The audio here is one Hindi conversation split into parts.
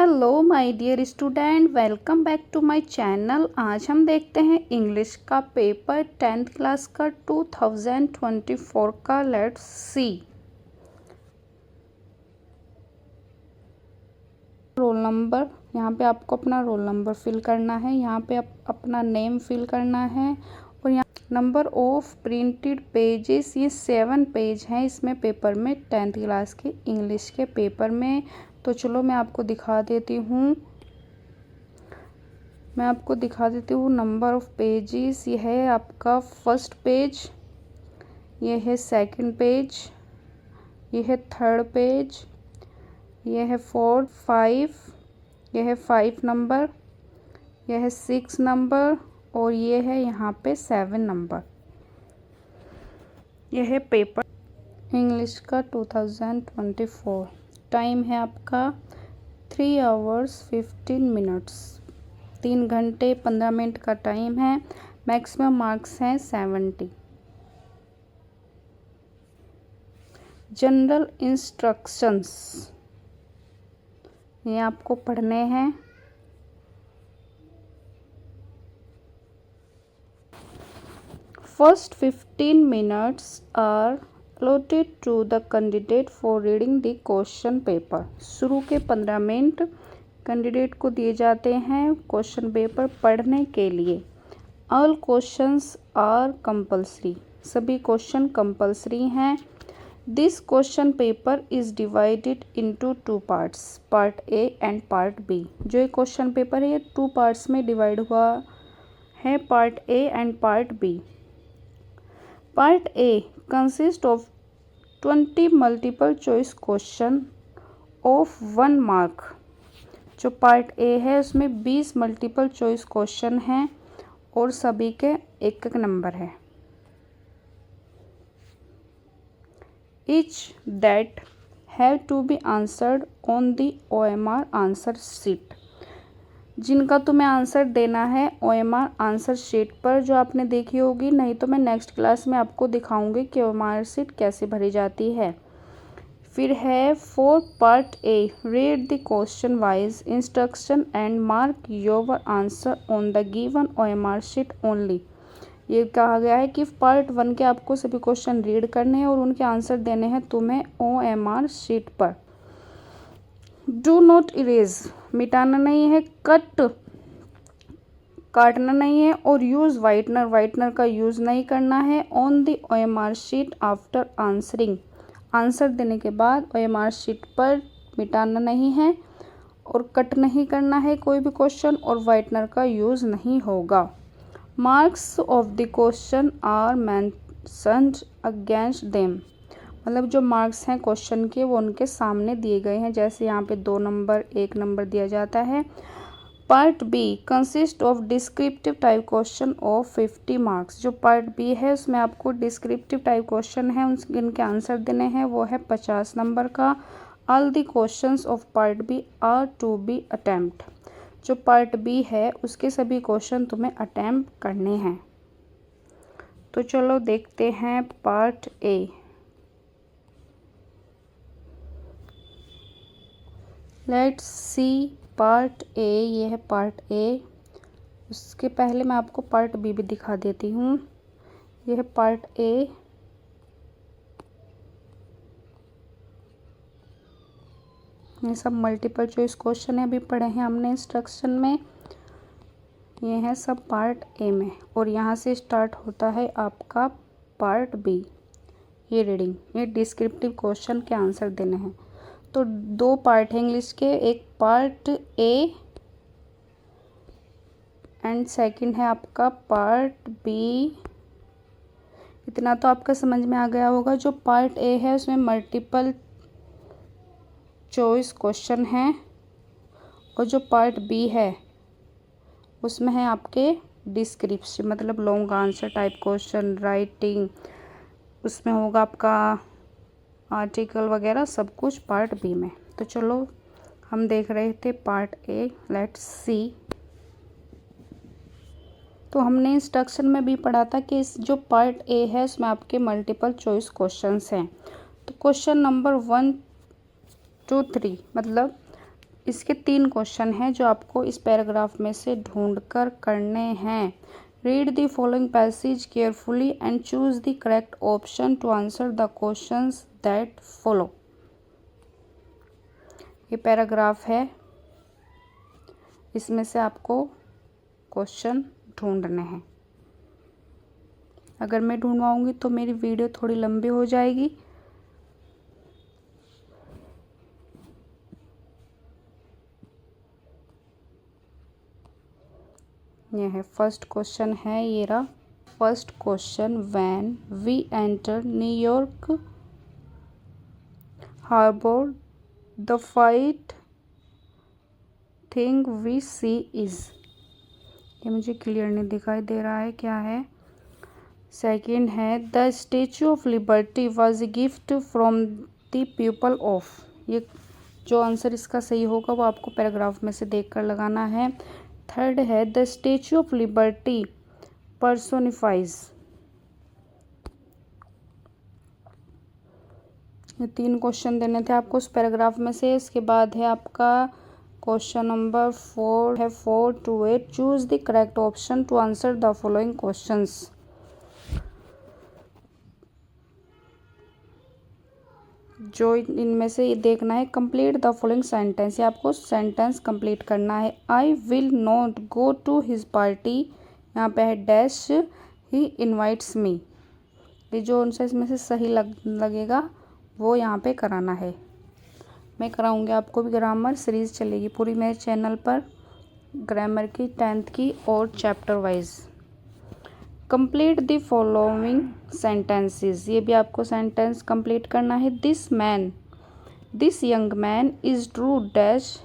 Hello my dear student, welcome back to my channel. आज हम देखते हैं इंग्लिश का पेपर 10th क्लास का 2024 का। Let's see. रोल नंबर, यहाँ पे आपको अपना रोल नंबर फिल करना है, यहाँ पे अपना नेम फिल करना है और यहाँ नंबर ऑफ प्रिंटेड पेजेस, ये 7 पेज हैं इसमें पेपर में 10th क्लास के इंग्लिश के पेपर में। तो चलो मैं आपको दिखा देती हूँ नंबर ऑफ पेजेस। ये है आपका फर्स्ट पेज, ये है सेकंड पेज, ये है थर्ड पेज, ये है 4, 5, ये है 5 नंबर, यह है 6 नंबर और ये है यहाँ पे 7 नंबर। यह है पेपर इंग्लिश का 2024। टाइम है आपका 3 hours 15 minutes, 3 घंटे 15 मिनट का टाइम है। मैक्सिमम मार्क्स हैं 70। जनरल इंस्ट्रक्शंस ये आपको पढ़ने हैं। First 15 minutes are allotted to the candidate for reading the question paper। शुरू के 15 मिनट कैंडिडेट को दिए जाते हैं क्वेश्चन पेपर पढ़ने के लिए। All questions are compulsory, सभी क्वेश्चन कंपल्सरी हैं। This question paper is divided into 2 parts, part A and part B। जो ये क्वेश्चन पेपर है ये 2 पार्ट्स में डिवाइड हुआ है, part A and part B। Part A consist of 20 multiple choice question of 1 mark. जो पार्ट A है उसमें 20 मल्टीपल चॉइस क्वेश्चन हैं और सभी के एक एक नंबर है। Each that have to be answered on the OMR answer sheet. जिनका तुम्हें आंसर देना है OMR आंसर शीट पर, जो आपने देखी होगी, नहीं तो मैं नेक्स्ट क्लास में आपको दिखाऊंगी कि OMR शीट कैसे भरी जाती है। फिर है for part A read the question wise instruction and mark your answer on the given OMR sheet only. ये कहा गया है कि पार्ट 1 के आपको सभी क्वेश्चन रीड करने हैं और उनके आंसर देने हैं तुम्हें OMR शीट पर। डू नॉट इरेज, मिटाना नहीं है, कट काटना नहीं है और यूज़ वाइटनर, वाइटनर का यूज़ नहीं करना है on the OMR sheet after answering. Answer देने के बाद OMR शीट पर मिटाना नहीं है और कट नहीं करना है कोई भी क्वेश्चन और वाइटनर का यूज़ नहीं होगा। Marks of the question are mentioned against them, मतलब जो मार्क्स हैं क्वेश्चन के वो उनके सामने दिए गए हैं। जैसे यहाँ पे 2 नंबर 1 नंबर दिया जाता है। Part B consist of descriptive type question of 50 marks. जो पार्ट B है उसमें आपको डिस्क्रिप्टिव टाइप क्वेश्चन है, उनके आंसर देने हैं, वो है 50 नंबर का। All the questions of part B are to be attempt. जो पार्ट B है उसके सभी क्वेश्चन तुम्हें अटेम्प्ट करने हैं। तो चलो देखते हैं part A। Let's see part A। ये है पार्ट A। उसके पहले मैं आपको पार्ट B भी दिखा देती हूँ। ये है पार्ट A। ये सब मल्टीपल चॉइस क्वेश्चन है, अभी पढ़े हैं हमने इंस्ट्रक्शन में। ये है सब पार्ट A में और यहाँ से स्टार्ट होता है आपका पार्ट B। ये रीडिंग, ये डिस्क्रिप्टिव क्वेश्चन के आंसर देने हैं। तो 2 पार्ट है इंग्लिश के, एक पार्ट A एंड सेकंड है आपका पार्ट B। इतना तो आपका समझ में आ गया होगा। जो पार्ट A है उसमें मल्टीपल चॉइस क्वेश्चन हैं और जो पार्ट B है उसमें है आपके डिस्क्रिप्शन, मतलब long answer type question, writing, उसमें होगा आपका आर्टिकल वगैरह सब कुछ पार्ट B में। तो चलो हम देख रहे थे पार्ट A। लेट्स सी। तो हमने इंस्ट्रक्शन में भी पढ़ा था कि इस जो पार्ट A है उसमें आपके मल्टीपल चॉइस क्वेश्चंस हैं। तो क्वेश्चन नंबर 1 2 3, मतलब इसके 3 क्वेश्चन हैं जो आपको इस पैराग्राफ में से ढूंढकर करने हैं। Read the following passage carefully and choose the correct option to answer the questions that follow. ये पैराग्राफ है, इसमें से आपको क्वेश्चन ढूंढने हैं। अगर मैं ढूंढवाऊंगी तो मेरी वीडियो थोड़ी लंबी हो जाएगी। ये है फर्स्ट क्वेश्चन है, ये रहा first question. When we enter New York harbour the first thing we see is. ये मुझे क्लियर नहीं दिखाई दे रहा है, क्या है। सेकंड है the statue of liberty was a gift from the people of. ये जो आंसर इसका सही होगा वो आपको पैराग्राफ में से देखकर लगाना है। थर्ड है द स्टैचू ऑफ लिबर्टी पर्सोनिफाइज। ये 3 क्वेश्चन देने थे आपको उस पैराग्राफ में से। इसके बाद है आपका क्वेश्चन नंबर 4 है 4 to 8। Choose the correct option to answer the following questions. जो इनमें से ये देखना है कंप्लीट द फॉलोइंग सेंटेंस। ये आपको सेंटेंस कंप्लीट करना है। I will not go to his party, यहाँ पे है डैश ही इनवाइट्स मी। ये जो उनसे इसमें से सही लगेगा वो यहाँ पे कराना है। मैं कराऊंगी आपको भी ग्रामर सीरीज़ चलेगी पूरी मेरे चैनल पर, ग्रामर की 10th की और chapter wise. Complete the following sentences. ये भी आपको सेंटेंस कंप्लीट करना है। This young man is true dash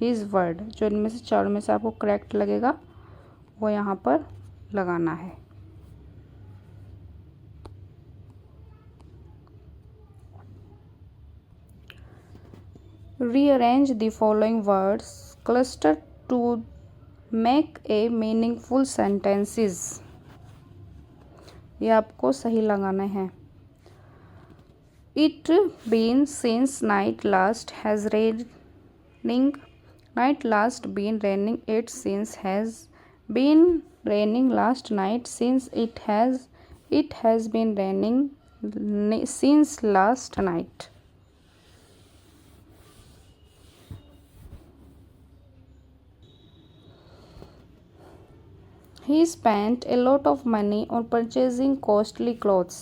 his word. जो इनमें से 4 में से आपको करेक्ट लगेगा वो यहाँ पर लगाना है। Rearrange the following words cluster to make a meaningful sentences। ये आपको सही लगाना है। It been since night last has raining, night last been raining, it since has been raining last night, since it has been raining since last night। He spent a lot of money on purchasing costly clothes।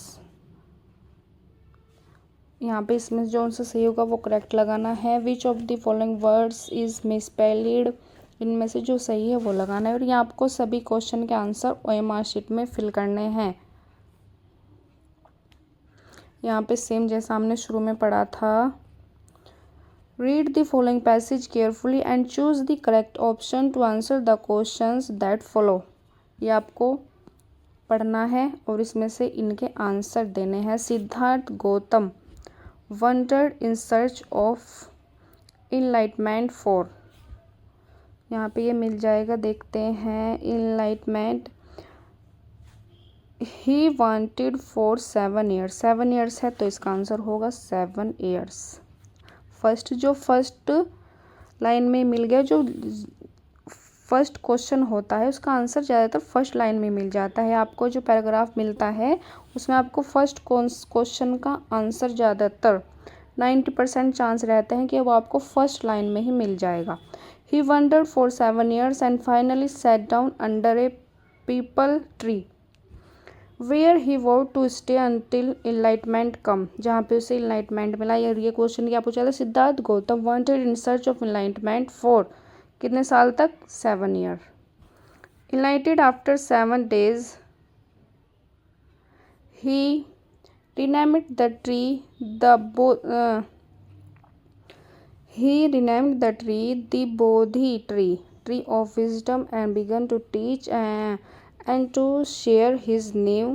यहाँ पे इसमें जो उनसे सही होगा वो करेक्ट लगाना है। Which of the following words is misspelled? इनमें से जो सही है वो लगाना है। और यहाँ आपको सभी क्वेश्चन के आंसर OMR शीट में फिल करने हैं। यहाँ पे सेम जैसा हमने शुरू में पढ़ा था। Read the following passage carefully and choose the correct option to answer the questions that follow। ये आपको पढ़ना है और इसमें से इनके आंसर देने हैं। Siddharth Gautam wandered in search of enlightenment for। यहाँ पे ये मिल जाएगा, देखते हैं। enlightenment he wanted for 7 years। 7 years है तो इसका आंसर होगा 7 years। फर्स्ट लाइन में मिल गया। जो फर्स्ट क्वेश्चन होता है उसका आंसर ज़्यादातर फर्स्ट लाइन में मिल जाता है। आपको जो पैराग्राफ मिलता है उसमें आपको फर्स्ट क्वेश्चन का आंसर ज़्यादातर 90% चांस रहते हैं कि वो आपको फर्स्ट लाइन में ही मिल जाएगा। He wandered for 7 years and finally sat down under a peepal tree where he want to stay until enlightenment come. जहाँ पे उसे इनलाइटमेंट मिला। ये क्वेश्चन क्या पूछा था? Siddharth Gautam wanted in search of enlightenment for कितने साल तक? 7 year। Enlightened after 7 days, he renamed the tree the Bodhi tree, tree of wisdom, and began to teach and to share his new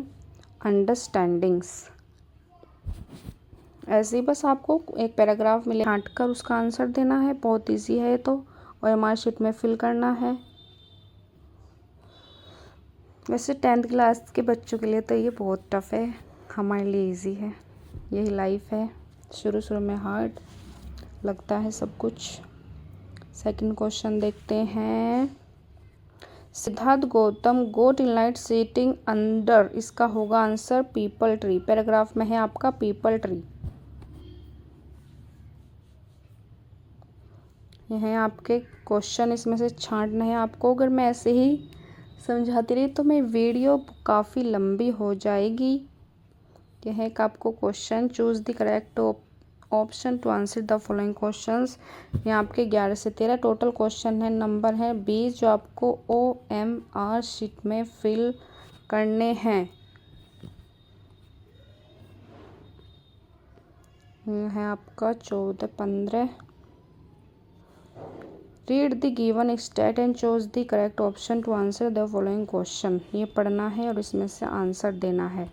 understandings। ऐसे ही बस आपको एक पैराग्राफ में छांट कर उसका आंसर देना है। बहुत इजी है तो OMR शीट में फिल करना है। वैसे 10th क्लास के बच्चों के लिए तो ये बहुत टफ है, हमारे लिए इजी है। यही लाइफ है, शुरू में हार्ड लगता है सब कुछ। सेकंड क्वेश्चन देखते हैं। सिद्धार्थ गौतम गोट इन लाइट सिटिंग अंडर, इसका होगा आंसर पीपल ट्री। पैराग्राफ में है आपका पीपल ट्री। यह है आपके क्वेश्चन, इसमें से छांटना है आपको। अगर मैं ऐसे ही समझाती रही तो मैं वीडियो काफ़ी लंबी हो जाएगी। यह है कि आपको question choose the correct option to answer the following questions. यहाँ आपके 11 से 13 टोटल क्वेश्चन है, नंबर है 20 जो आपको OMR शीट में फिल करने हैं। यह है आपका 14-15। Read the given state and choose the correct option to answer the following question. ये पढ़ना है और इसमें से आंसर देना है।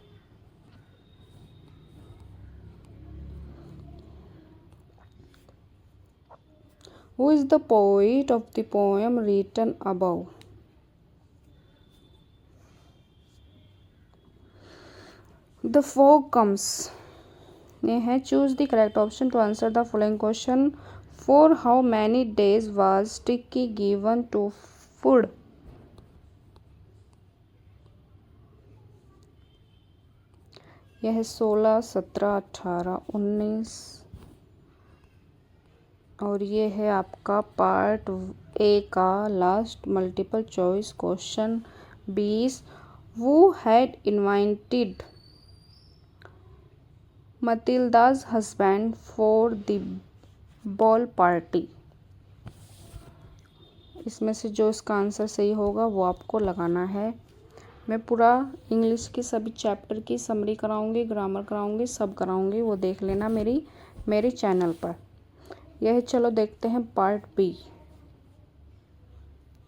Who is the poet of the poem written above? The fog comes. ये है choose the correct option to answer the following question. For how many days was Sticky given to food? यह 16, 17, 18, 19 और ये है आपका पार्ट ए का last multiple choice question 20। Who had invited Matilda's husband for the ball party? इसमें से जो इसका आंसर सही होगा वो आपको लगाना है। मैं पूरा इंग्लिश की सभी चैप्टर की समरी कराऊंगी, ग्रामर कराऊंगी, सब कराऊंगी, वो देख लेना मेरे चैनल पर। यह चलो देखते हैं पार्ट बी।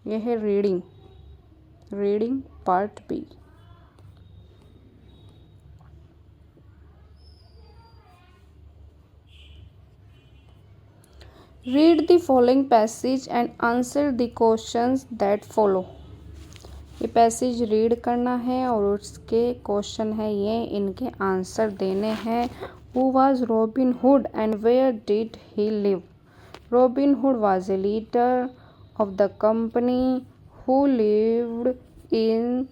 यह है reading part B. Read the following passage and answer the questions that follow. ये पैसेज रीड करना है और उसके क्वेश्चन है ये, इनके आंसर देने हैं। Who was Robin Hood and where did he live? Robin Hood was a leader of the company who lived in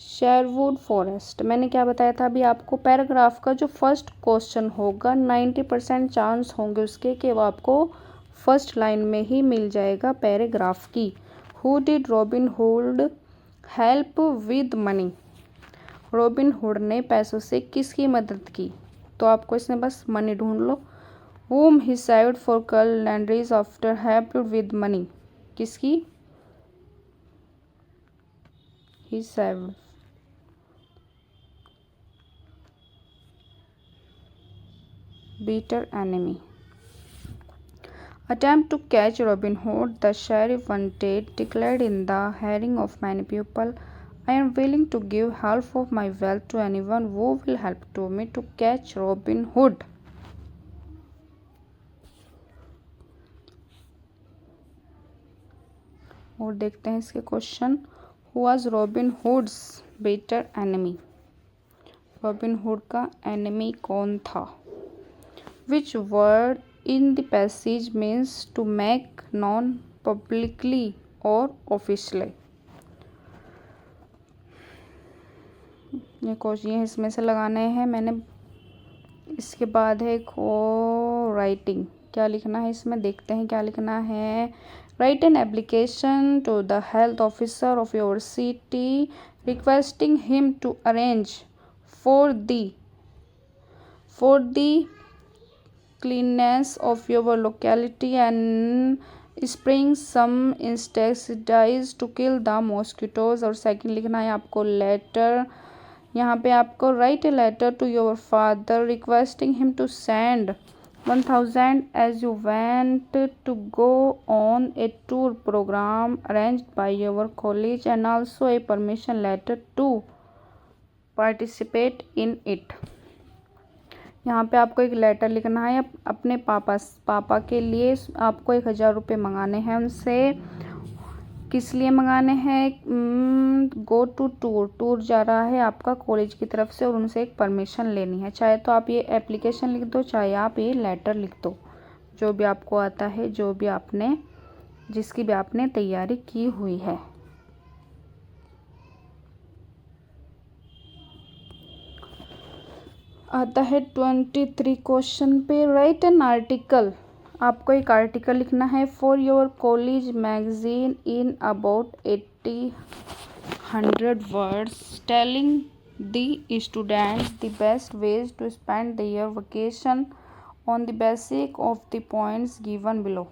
Sherwood Forest. मैंने क्या बताया था अभी आपको? पैराग्राफ का जो फर्स्ट क्वेश्चन होगा 90% चांस होंगे उसके कि वो आपको फर्स्ट लाइन में ही मिल जाएगा पैराग्राफ की। Who did Robin Hood help with money? Robin hood ने पैसों से किसकी मदद की? तो आपको इसमें बस मनी ढूंढ लो। Whom he saved for Carl Landry's after helped with money. किसकी? He saved. Bitter enemy. Attempt to catch Robin Hood, the sheriff wanted, declared in the hearing of many people, I am willing to give half of my wealth to anyone who will help to me to catch Robin Hood. और देखते हैं इसके question. Who was Robin Hood's bitter enemy? Robin hood का एनिमी कौन था? Which word in the passage means to make known publicly or officially? ये क्वेश्चन इसमें से लगाने हैं मैंने। इसके बाद है राइटिंग, क्या लिखना है इसमें, देखते हैं क्या लिखना है। Write an application to the health officer of your city requesting him to arrange for the cleanliness of your locality and spring some insecticides to kill the mosquitoes। और सेकंड लिखना है आपको लेटर। यहाँ पे आपको write a letter to your father requesting him to send 1000 as you went to go on a tour program arranged by your college and also a permission letter to participate in it। यहाँ पे आपको एक लेटर लिखना है अपने पापा के लिए। आपको 1000 रुपये मंगाने हैं उनसे। किस लिए मंगाने हैं? गो टू टूर जा रहा है आपका कॉलेज की तरफ से और उनसे एक परमिशन लेनी है। चाहे तो आप ये एप्लीकेशन लिख दो, चाहे आप ये लेटर लिख दो, जो भी आपको आता है, जो भी आपने जिसकी भी आपने तैयारी की हुई है। आता है 23 क्वेश्चन पे, राइट एन आर्टिकल। आपको एक आर्टिकल लिखना है for your college magazine in about 80-100 words telling the students the best ways to spend their vacation on the basic of the points given below.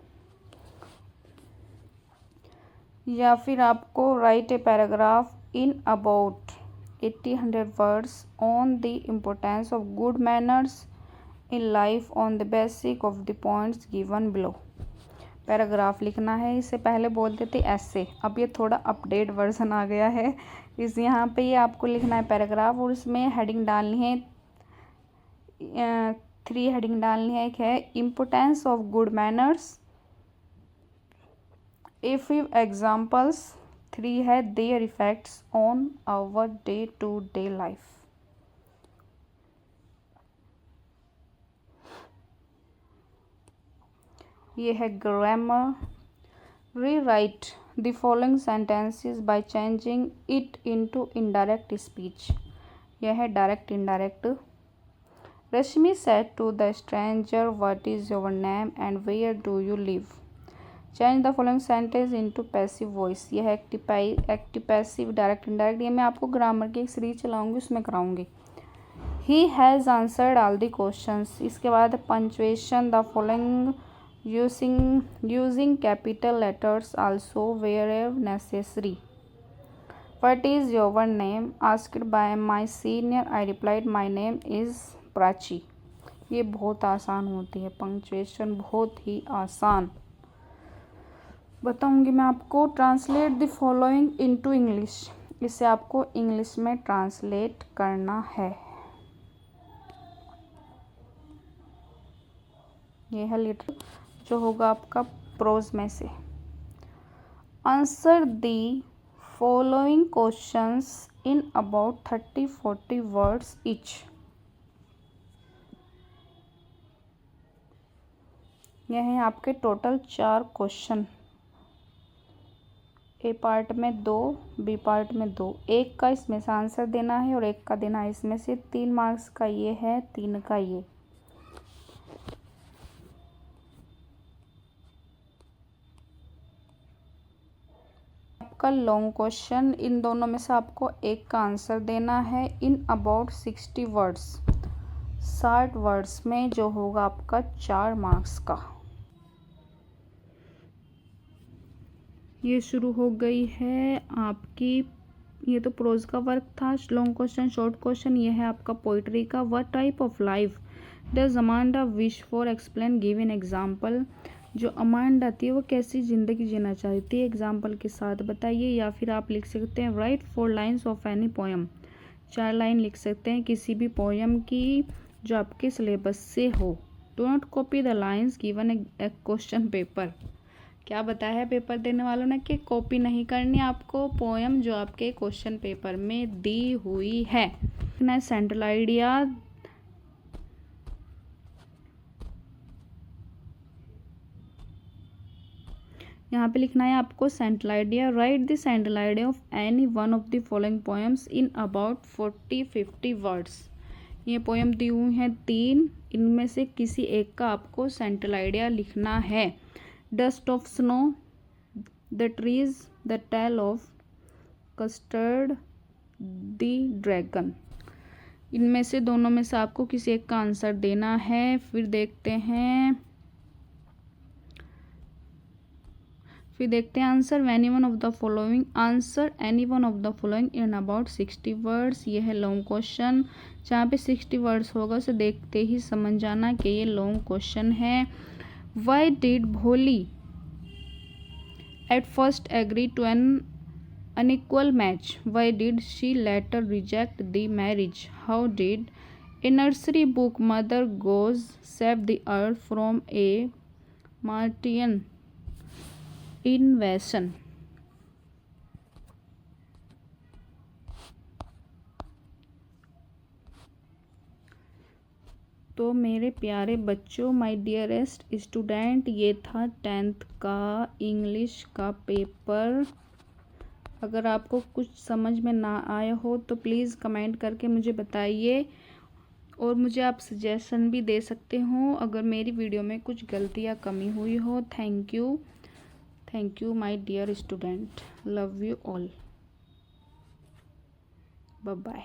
या फिर आपको write a paragraph in about 80-100 words on the importance of good manners in life on the basic of the points given below। Paragraph लिखना है, इससे पहले बोलते थे ऐसे, अब ये थोड़ा अपडेट वर्जन आ गया है। इस यहाँ पे ये आपको लिखना है पैराग्राफ और उसमें हेडिंग डालनी है, 3 हेडिंग डालनी है। एक है importance of good manners, a few examples, 3 है their effects on our day to day life. ये है grammar, rewrite the following sentences by changing it into indirect speech. यह है direct indirect. Rashmi said to the stranger what is your name and where do you live. Change the following sentence into passive voice. यह है एक्टिव पैसिव डायरेक्ट इनडायरेक्ट। ये मैं आपको ग्रामर की एक सीरीज चलाऊंगी, उसमें कराऊंगी। He has answered all the questions. इसके बाद punctuation the following using capital letters also wherever necessary. What is your name asked by my senior I replied my name is Prachi. ये बहुत आसान होती है, पंक्चुएशन बहुत ही आसान बताऊंगी मैं आपको। Translate the following into English. इसे आपको इंग्लिश में ट्रांसलेट करना है। ये है लेटर जो होगा आपका प्रोज में से। Answer the following questions in about 30-40 words each. यह है आपके टोटल 4 क्वेश्चन। ए पार्ट में 2, बी पार्ट में 2। एक का इसमें से आंसर देना है और एक का देना है इसमें से। 3 मार्क्स का ये है, 3 का ये। आपका लॉन्ग क्वेश्चन, इन दोनों में से आपको एक का आंसर देना है इन अबाउट 60 वर्ड्स। 60 वर्ड्स में जो होगा आपका 4 मार्क्स का। ये शुरू हो गई है आपकी, ये तो प्रोज का वर्क था। लॉन्ग क्वेश्चन, शॉर्ट क्वेश्चन, ये है आपका पोइट्री का। What type of life does Amanda wish for, explain, give an example. जो अमांडा थी वो कैसी ज़िंदगी जीना चाहती है, एग्जाम्पल के साथ बताइए। या फिर आप लिख सकते हैं right 4 lines of any poem. 4 line लिख सकते हैं किसी भी पोएम की जो आपके सिलेबस से हो। Do not copy the lines given A question paper. क्या बताया है पेपर देने वालों ने कि कॉपी नहीं करनी आपको पोएम जो आपके क्वेश्चन पेपर में दी हुई है। सेंट्रल आइडिया, यहाँ पे लिखना है आपको central idea. Right the central idea of any one of the following poems in about 40-50 words. ये पोएम दी हुई हैं 3, इनमें से किसी एक का आपको सेंट्रल आइडिया लिखना है। Dust of snow, the trees, the tale of custard, the dragon. इनमें से दोनों में से आपको किसी एक का आंसर देना है। फिर देखते हैं answer any one of the following. Answer any one of the following in about 60 words. ये है लॉन्ग क्वेश्चन। जहाँ पे 60 वर्ड्स होगा उसे देखते ही समझ जाना कि ये लॉन्ग क्वेश्चन है। Why did Bholi at first agree to an unequal match? Why did she later reject the marriage? How did a nursery book mother goose save the earth from a Martian invasion? तो मेरे प्यारे बच्चों, माय डियरेस्ट स्टूडेंट, ये था 10th का इंग्लिश का पेपर। अगर आपको कुछ समझ में ना आया हो तो प्लीज़ कमेंट करके मुझे बताइए, और मुझे आप सजेशन भी दे सकते हो अगर मेरी वीडियो में कुछ गलती या कमी हुई हो। Thank you my dear student, love you all, bye bye.